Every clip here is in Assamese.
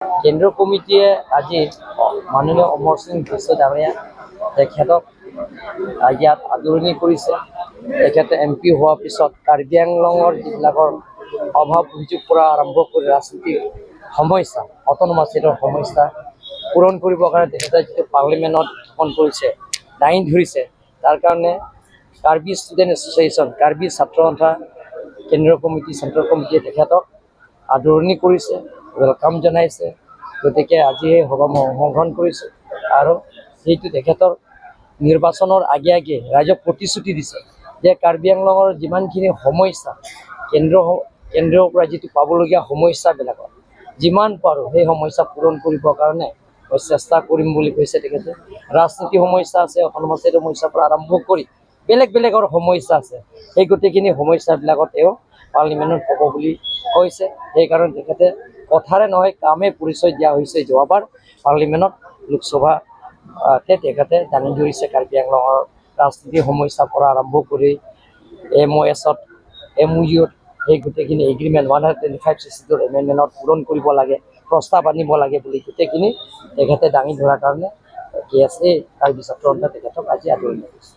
কেন্দ্ৰীয় কমিটিয়ে আজি মাননীয় অমৰ সিং বৈশ্য ডাঙৰীয়া তেখেতক ইয়াত আদৰণি কৰিছে। তেখেতে MP হোৱাৰ পিছত কাৰ্বি আংলঙৰ যিবিলাকৰ অভাৱ অভিযোগ পৰা আৰম্ভ কৰি ৰাজনীতিৰ সমস্যা, অট'নমাছ ষ্টেটৰ সমস্যা পূৰণ কৰিবৰ কাৰণে তেখেতে যিটো পাৰ্লিমেণ্টত উত্থাপন কৰিছে, দাঙি ধৰিছে, তাৰ কাৰণে কাৰ্বি ষ্টুডেণ্ট এছ'চিয়েশ্যন, কাৰ্বি ছাত্ৰ সন্থা কেন্দ্ৰীয় কমিটি, চেণ্ট্ৰেল কমিটিয়ে তেখেতক আদৰণি কৰিছে, ৱেলকাম জনাইছে। গতিকে আজি এই সভা মই অংশগ্ৰহণ কৰিছোঁ আৰু সেইটো তেখেতৰ নিৰ্বাচনৰ আগে আগে ৰাইজক প্ৰতিশ্ৰুতি দিছে যে কাৰ্বি আংলঙৰ যিমানখিনি সমস্যা, কেন্দ্ৰৰ পৰা যিটো পাবলগীয়া সমস্যাবিলাকত যিমান পাৰোঁ সেই সমস্যা পূৰণ কৰিবৰ কাৰণে মই চেষ্টা কৰিম বুলি কৈছে তেখেতে। ৰাজনীতি সমস্যা আছে, অট'নমাছ ষ্টেটৰ সমস্যাৰ পৰা আৰম্ভ কৰি বেলেগ বেলেগৰ সমস্যা আছে, সেই গোটেইখিনি সমস্যাবিলাকত তেওঁ পাৰ্লিমেণ্টত ক'ব বুলি কৈছে। সেইকাৰণে তেখেতে কথাৰে নহয় কামে পৰিচয় দিয়া হৈছে। যোৱাবাৰ পাৰ্লিমেণ্টত লোকসভাতে তেখেতে দাঙি ধৰিছে কাৰ্বি আংলঙৰ ৰাজনীতিৰ সমস্যাৰ পৰা আৰম্ভ কৰি MOSত, MOUত সেই গোটেইখিনি এগ্ৰিমেণ্ট 125 চিচিৰ এমেণ্ডমেণ্টত পূৰণ কৰিব লাগে, প্ৰস্তাৱ আনিব লাগে বুলি গোটেইখিনি তেখেতে দাঙি ধৰাৰ কাৰণে KSA কাৰ্বি ছাত্ৰ সন্থা তেখেতক আজি আদৰণি কৰিছে।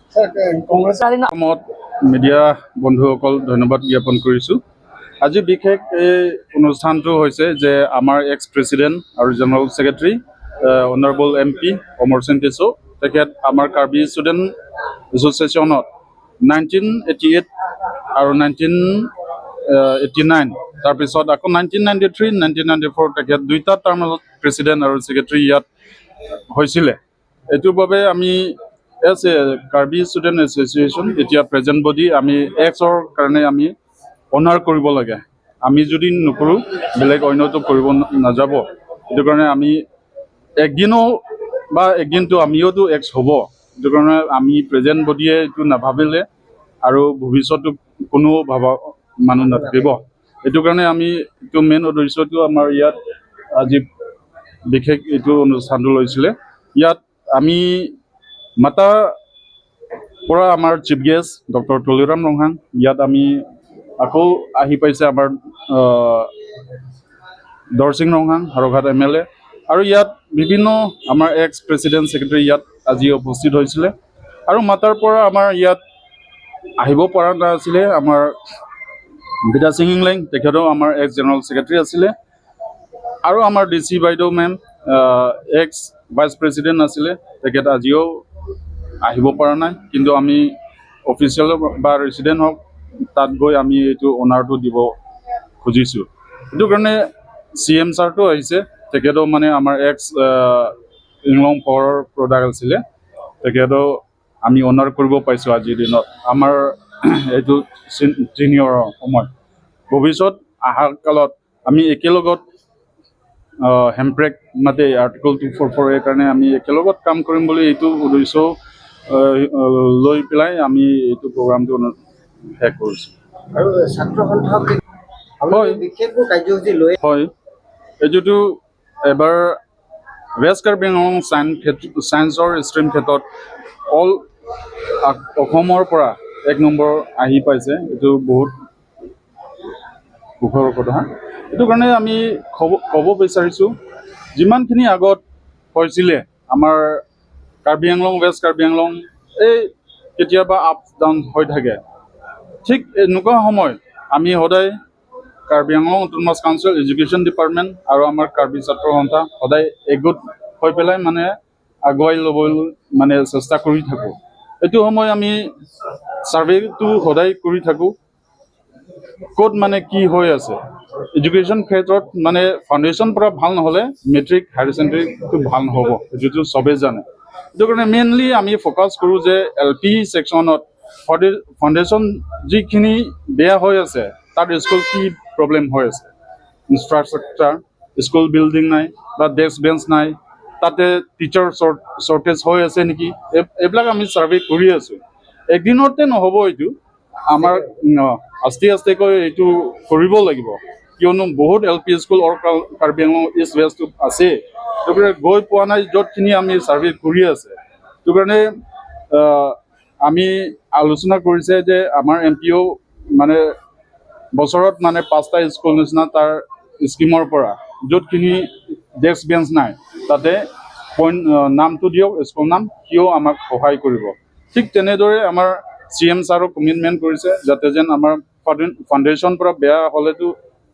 মিডিয়া বন্ধুসকল ধন্যবাদ জ্ঞাপন কৰিছোঁ। আজি বিশেষ এই অনুষ্ঠানটো হৈছে যে আমাৰ এক্স প্ৰেছিডেণ্ট আৰু জেনেৰেল ছেক্ৰেটাৰী অনাৰেবল MP অমৰ সিং বৈশ্য তেখেত আমাৰ কাৰ্বি ষ্টুডেণ্ট এছ'চিয়েশ্যনত 1988 আৰু 1989 তাৰপিছত আকৌ 1993, 1994 তেখেত দুইটা টাৰ্মত প্ৰেছিডেণ্ট আৰু ছেক্ৰেটাৰী ইয়াত হৈছিলে। এইটোৰ বাবে আমি as a Karbi student association এতিয়া প্ৰেজেণ্ট বডি আমি এক্সৰ কাৰণে আমি অনাৰ কৰিব লাগে। আমি যদি নকৰোঁ বেলেগ অন্যটো কৰিব নাযাব। সেইটো কাৰণে আমি একদিনটো আমিওতো এক্স হ'ব। সেইটো কাৰণে আমি প্ৰেজেণ্ট বডিয়ে এইটো নাভাবিলে আৰু ভৱিষ্যতো কোনো মানুহ নাথাকিব। সেইটো কাৰণে আমি এইটো মেইন উদ্দেশ্যটো আমাৰ ইয়াত আজি বিশেষ এইটো অনুষ্ঠানটো লৈছিলে। ইয়াত আমি মাতা পৰা আমাৰ chief guest doctor Tuliram Ronghang, ইয়াত আমি আকৌ আহি পাইছে আমাৰ দৰসিং ৰংহাং হাৰঘাট MLA, আৰু ইয়াত বিভিন্ন আমাৰ এক্স প্ৰেছিডেণ্ট ছেক্ৰেটাৰী ইয়াত আজি উপস্থিত হৈছিলে। আৰু মাতাৰ পৰা আমাৰ ইয়াত আহিব পৰা নাছিলে আমাৰ বিদা সিং ইংলেং, তেখেতেও আমাৰ এক্স জেনেৰেল ছেক্ৰেটাৰী আছিলে। আৰু আমাৰ DC বাইদেউ মেম এক্স ভাইচ প্ৰেছিডেণ্ট আছিলে, তেখেত আজিও আহিব পৰা নাই। কিন্তু আমি অফিচিয়েল বা ৰেচিডেণ্ট হওক তাত গৈ আমি এইটো অনাৰটো দিব খুজিছোঁ। সেইটো কাৰণে CM ছাৰটো আহিছে, তেখেতেও মানে আমাৰ এক্স ইংলং পৰৰ প্ৰডাক্ট আছিলে, তেখেতেও আমি অনাৰ কৰিব পাইছোঁ আজিৰ দিনত। আমাৰ এইটো ছিনিয়ৰৰ সময় ভৱিষ্যত অহা কালত আমি একেলগত হেম্প্ৰেক মাতে আৰ্টিকল 244 কাৰণে আমি একেলগত কাম কৰিম বুলি এইটো উদ্দেশ্য লৈ পেলাই আমি এইটো প্ৰগ্ৰামটো শেষ কৰিছোঁ। আৰু ছাত্ৰ সন্থা বিশেষবোৰ কাৰ্যসূচী লৈ হয়, এইটোতো এবাৰ ৱেষ্ট কাৰ্বি আংলং ছায়েন্সৰ ষ্ট্ৰীম ক্ষেত্ৰত অসমৰ পৰা 1 নম্বৰ আহি পাইছে। এইটো বহুত সুখৰ কথা। সেইটো কাৰণে আমি ক'ব বিচাৰিছোঁ যিমানখিনি আগত হৈছিলে আমাৰ কাৰ্বি আংলং, ৱেষ্ট কাৰ্বি আংলং এই কেতিয়াবা আপ ডাউন হৈ থাকে, ঠিক এনেকুৱা সময় আমি সদায় Karbi Anglong autonomous council, education department আৰু আমাৰ কাৰ্বি ছাত্ৰ সন্থা সদায় একগোট হৈ পেলাই মানে আগুৱাই ল'বলৈ মানে চেষ্টা কৰি থাকোঁ। এইটো সময় আমি ছাৰ্ভেটো সদায় কৰি থাকোঁ, ক'ত মানে কি হৈ আছে। এডুকেশ্যন ক্ষেত্ৰত মানে ফাউণ্ডেশ্যন পৰা ভাল নহ'লে মেট্ৰিক হায়াৰ ছেকেণ্ডেৰীটো ভাল নহ'ব, যিটো চবেই জানে। সেইটো কাৰণে মেইনলি আমি ফ'কাছ কৰোঁ যে LP ছেকশ্যনত ফাউণ্ডেশ্যন যিখিনি বেয়া হৈ আছে, তাত স্কুল কি প্ৰব্লেম হৈ আছে, ইনফ্ৰাষ্ট্ৰাকচাৰ, স্কুল বিল্ডিং নাই বা ডেস্ক বেঞ্চ নাই, তাতে টিচাৰ শ্বৰ্টেজ হৈ আছে নেকি, এইবিলাক আমি ছাৰ্ভে কৰি আছোঁ। একদিনতে নহ'ব, এইটো আমাৰ আস্তে আস্তেকৈ এইটো কৰিব লাগিব, কিয়নো বহুত LP school Karbi Anglong east ৱেষ্টত আছে, গতিকে গৈ পোৱা নাই য'তখিনি আমি ছাৰ্ভে কৰি আছে। সেইটো কাৰণে আমি আলোচনা কৰিছে যে আমাৰ MPও মানে বছৰত মানে 5টা স্কুল নিচিনা তাৰ স্কিমৰ পৰা য'তখিনি ডেস্ক বেঞ্চ নাই তাতে পইণ্ট নামটো দিয়ক স্কুল নাম সিও আমাক সহায় কৰিব ঠিক তেনেদৰে আমাৰ CM ছাৰো কমিটমেণ্ট কৰিছে যাতে যেন আমাৰ ফাউণ্ডেশ্যন পৰা বেয়া হ'লেতো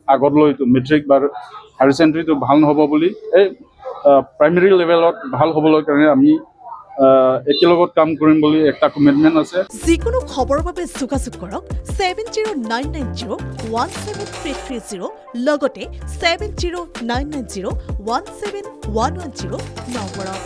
আগত লৈতো মেট্ৰিক বা হায়াৰ ছেকেণ্ডেৰীটো ভাল নহ'ব বুলি এই প্ৰাইমেৰী লেভেলত ভাল হ'বলৈ কাৰণে আমি একেলগত কাম কৰিম বুলি একটা কমিটমেণ্ট আছে যিকোনো খবৰৰ বাবে যোগাযোগ কৰক 7099017330 লগতে 7099017110 নম্বৰত